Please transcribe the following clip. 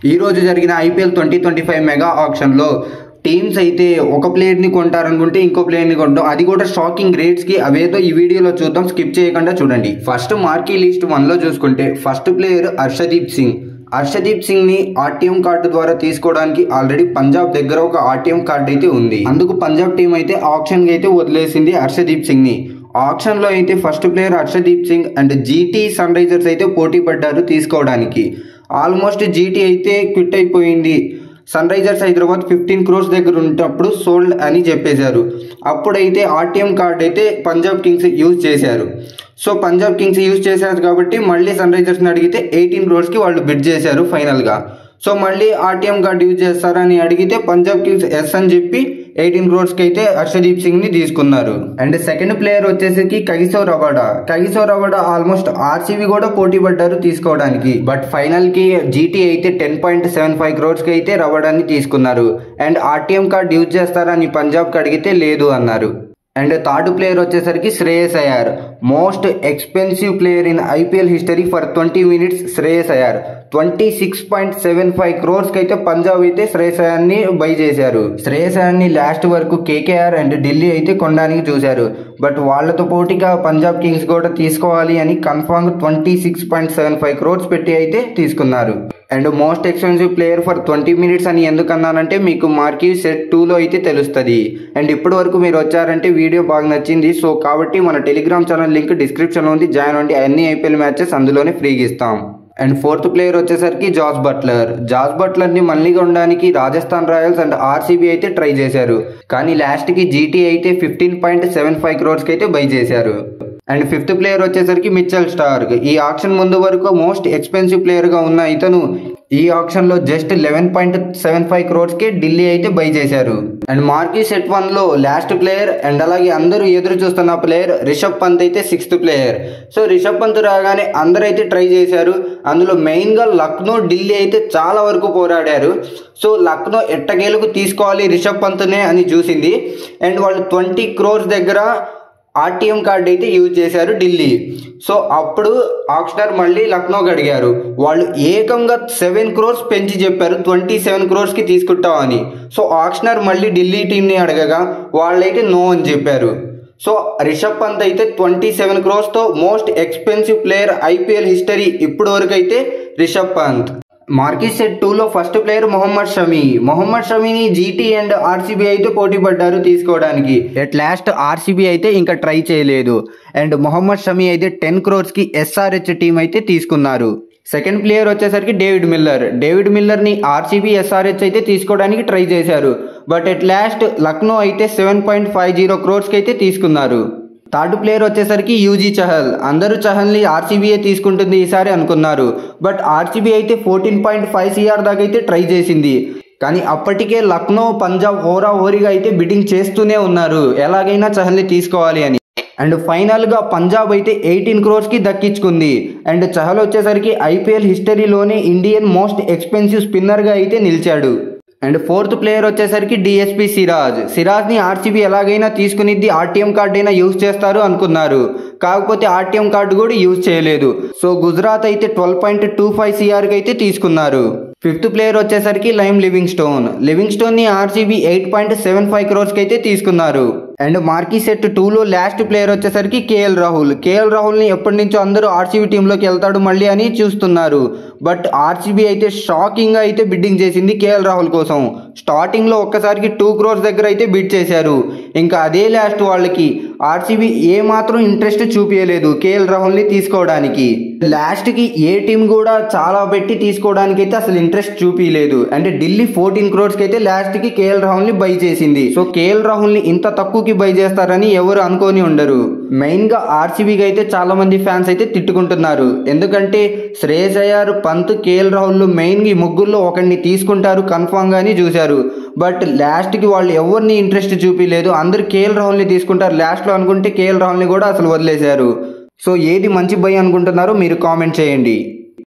ఈ రోజు జరిగిన ఐపీఎల్ 2025 మెగా ఆక్షన్లో టీమ్స్ అయితే ఒక ప్లేయర్ని కొంటారనుకుంటే ఇంకో ప్లేయర్ని కొంటాం, అది కూడా షాకింగ్ రేట్స్కి. అవేదో ఈ వీడియోలో చూద్దాం, స్కిప్ చేయకుండా చూడండి. ఫస్ట్ మార్కీ లిస్ట్ 1లో చూసుకుంటే ఫస్ట్ ప్లేయర్ హర్షదీప్ సింగ్. హర్షదీప్ సింగ్ ని ఆర్టీఎం కార్డు ద్వారా తీసుకోవడానికి ఆల్రెడీ పంజాబ్ దగ్గర ఒక ఆర్టీఎం కార్డు అయితే ఉంది. అందుకు పంజాబ్ టీం అయితే ఆప్షన్ అయితే వదిలేసింది హర్షదీప్ సింగ్ ని. ఆప్షన్ లో అయితే first player Harshdeep Singh and GT Sunrisers అయితే పోటీ పడ్డారు తీసుకోవడానికి. ఆల్మోస్ట్ జీటీ అయితే క్విట్ అయిపోయింది. సన్ రైజర్స్ హైదరాబాద్ 15 crores దగ్గర ఉన్నప్పుడు సోల్డ్ అని చెప్పేశారు. అప్పుడైతే ఆర్టీఎం కార్డ్ అయితే పంజాబ్ కింగ్స్ యూజ్ చేశారు. సో పంజాబ్ కింగ్స్ యూజ్ చేశారు కాబట్టి మళ్ళీ సన్ రైజర్స్ని అడిగితే 18 crores వాళ్ళు బిడ్ చేశారు ఫైనల్గా. సో మళ్ళీ ఆర్టీఎం కార్డు యూజ్ చేస్తారని అడిగితే పంజాబ్ కింగ్స్ ఎస్ అని చెప్పి 18 crores అయితే హర్షదీప్ సింగ్ ని తీసుకున్నారు. అండ్ సెకండ్ ప్లేయర్ వచ్చేసరికి కగిసో రబాడా ఆల్మోస్ట్ ఆర్సీబీ కూడా పోటీ పడ్డారు తీసుకోవడానికి. బట్ ఫైనల్ కి జీటీ అయితే 10.75 crores అయితే రబాడాని తీసుకున్నారు. అండ్ ఆర్టీఎం కార్డు యూజ్ చేస్తారని పంజాబ్ కి అడిగితే లేదు అన్నారు. అండ్ థర్డ్ ప్లేయర్ వచ్చేసరికి Shreyas Iyer. Most expensive player in IPL history for 20 minutes Shreyas Iyer. 26.75 crores అయితే పంజాబ్ అయితే శ్రేయస్ అయ్యర్ ని బై చేశారు. శ్రేయస్ అయ్యర్ ని లాస్ట్ వరకు కేకేఆర్ అండ్ ఢిల్లీ అయితే కొనడానికి చూశారు. బట్ వాళ్లతో పోటీగా పంజాబ్ కింగ్స్ కూడా తీసుకోవాలి అని కన్ఫర్మ్ 26.75 crores పెట్టి అయితే తీసుకున్నారు. And most expensive player for 20 minutes అని ఎందుకన్నానంటే మీకు మార్కీ సెట్ 2లో అయితే తెలుస్తుంది. అండ్ ఇప్పటి వరకు మీరు వచ్చారంటే వీడియో బాగా నచ్చింది. సో కాబట్టి మన టెలిగ్రామ్ ఛానల్ లింక్ డిస్క్రిప్షన్లో ఉంది, జాయిన్ అవ్వండి. అన్ని ఐపీఎల్ మ్యాచెస్ అందులోనే ఫ్రీగా ఇస్తాం. అండ్ ఫోర్త్ ప్లేయర్ వచ్చేసరికి జాస్ బట్లర్ ని మళ్ళీ కొనడానికి రాజస్థాన్ రాయల్స్ అండ్ ఆర్సీబీ అయితే ట్రై చేశారు. కానీ లాస్ట్ కి జీటీ అయితే 15.75 crores అయితే బై చేశారు. అండ్ ఫిఫ్త్ ప్లేయర్ వచ్చేసరికి మిచెల్ స్టార్క్. ఈ ఆక్షన్ ముందు వరకు మోస్ట్ ఎక్స్పెన్సివ్ ప్లేయర్ గా ఉన్న ఇతను ఈ ఆక్షన్ లో జస్ట్ 11.75 crores కే ఢిల్లీ అయితే బై చేశారు. అండ్ మార్కీ సెట్ 1లో లాస్ట్ ప్లేయర్ అండ్ అలాగే అందరూ ఎదురు చూస్తున్న ప్లేయర్ రిషబ్ పంత్ అయితే 6th player. So Rishabh Pant రాగానే అందరూ అయితే ట్రై చేశారు. అందులో మెయిన్ గా లక్నో, ఢిల్లీ అయితే చాలా వరకు పోరాడారు. సో లక్నో ఎట్టకేలకు తీసుకోవాలి రిషబ్ పంత్నే అని చూసింది. అండ్ వాళ్ళు 20 crores దగ్గర ఆర్టీఎం కార్డ్ అయితే యూజ్ చేశారు ఢిల్లీ. సో అప్పుడు ఆక్షనర్ మళ్ళీ లక్నోకి అడిగారు. వాళ్ళు ఏకంగా 7 crores పెంచి చెప్పారు 27 crores కి తీసుకుంటామని. సో ఆక్షనర్ మళ్ళీ ఢిల్లీ టీంని అడగగా వాళ్ళైతే నో అని చెప్పారు. సో రిషబ్ పంత్ అయితే 27 crores తో most expensive player IPL history ఇప్పుడు వరకు అయితే రిషబ్ పంత్. మార్కీ సెట్ 2లో ఫస్ట్ ప్లేయర్ మొహమ్మద్ షమీని జీటీ అండ్ ఆర్సీబీ అయితే పోటీ పడ్డారు తీసుకోవడానికి. ఎట్ లాస్ట్ ఆర్సీబీ అయితే ఇంకా ట్రై చేయలేదు. అండ్ మొహమ్మద్ షమీ అయితే 10 crores కి ఎస్ఆర్హెచ్ టీం అయితే తీసుకున్నారు. సెకండ్ ప్లేయర్ వచ్చేసరికి డేవిడ్ మిల్లర్ ని ఆర్సీబీ ఎస్ఆర్హెచ్ అయితే తీసుకోవడానికి ట్రై చేశారు. బట్ ఎట్ లాస్ట్ లక్నో అయితే 7.50 crores కి అయితే తీసుకున్నారు. థర్డ్ ప్లేయర్ వచ్చేసరికి యూజీ చహల్. అందరూ చహల్ని ఆర్సీబీఏ తీసుకుంటుంది ఈసారి అనుకున్నారు. బట్ ఆర్సీబీ అయితే 14.5 CR దాకా అయితే ట్రై చేసింది. కానీ అప్పటికే లక్నో, పంజాబ్ హోరాహోరీగా అయితే బిడ్డింగ్ చేస్తూనే ఉన్నారు ఎలాగైనా చహల్ని తీసుకోవాలి అని. అండ్ ఫైనల్ గా పంజాబ్ అయితే 18 crores కి దక్కించుకుంది. అండ్ చహల్ వచ్చేసరికి ఐపీఎల్ హిస్టరీలోనే ఇండియన్ మోస్ట్ ఎక్స్పెన్సివ్ స్పిన్నర్ గా అయితే నిలిచాడు. అండ్ ఫోర్త్ ప్లేయర్ వచ్చేసరికి డిఎస్పి సిరాజ్ ని ఆర్సీబీ ఎలాగైనా తీసుకునిద్ది, ఆర్టీఎం కార్డు అయినా యూజ్ చేస్తారు అనుకున్నారు. కాకపోతే ఆర్టీఎం కార్డు కూడా యూజ్ చేయలేదు. సో గుజరాత్ అయితే 12.25 CR కి అయితే తీసుకున్నారు. ఫిఫ్త్ ప్లేయర్ వచ్చేసరికి లివింగ్స్టోన్ ని ఆర్సీబీ 8.75 crores కి అయితే తీసుకున్నారు. అండ్ మార్కీ సెట్ 2లో లాస్ట్ ప్లేయర్ వచ్చేసరికి కేఎల్ రాహుల్ ని ఎప్పటి నుంచో అందరూ ఆర్సీబీ టీంలోకి వెళ్తాడు మళ్ళీ అని చూస్తున్నారు. బట్ ఆర్సీబీ అయితే షాకింగ్ గా అయితే బిడ్డింగ్ చేసింది కేఎల్ రాహుల్ కోసం. స్టార్టింగ్ లో ఒక్కసారికి 2 crores దగ్గర అయితే బిడ్ చేశారు. ఇంకా అదే లాస్ట్ వాళ్ళకి ఆర్సీబీ ఏ మాత్రం ఇంట్రెస్ట్ చూపించలేదు కేఎల్ రాహుల్ ని తీసుకోవడానికి. లాస్ట్ కి ఏ టీం కూడా చాలా పెట్టి తీసుకోవడానికి అయితే అసలు ఇంట్రెస్ట్ చూపించలేదు. అంటే ఢిల్లీ 14 crores కి అయితే లాస్ట్ కి కేఎల్ రాహుల్ ని బై చేసింది. సో కేఎల్ రాహుల్ ని ఇంత తక్కువకి బై చేస్తారని ఎవరు అనుకోని ఉండరు. మెయిన్ గా ఆర్సీబీకి అయితే చాలా మంది ఫ్యాన్స్ అయితే తిట్టుకుంటున్నారు. ఎందుకంటే శ్రేయస్ అయ్యర్, పంత్, కేఎల్ రాహుల్ మెయిన్ గా ముగ్గురులో ఒకరిని తీసుకుంటారు కన్ఫర్మ్ గాని చూశారు. బట్ లాస్ట్ కి వాళ్ళు ఎవరిని ఇంట్రెస్ట్ చూపించలేదు. అందరు కేఎల్ రాహుల్ ని తీసుకుంటారు లాస్ట్ లో అనుకుంటే కేఎల్ రాహుల్ ని కూడా అసలు వదిలేశారు. సో ఏది మంచి బై అనుకుంటున్నారో మీరు కామెంట్ చేయండి.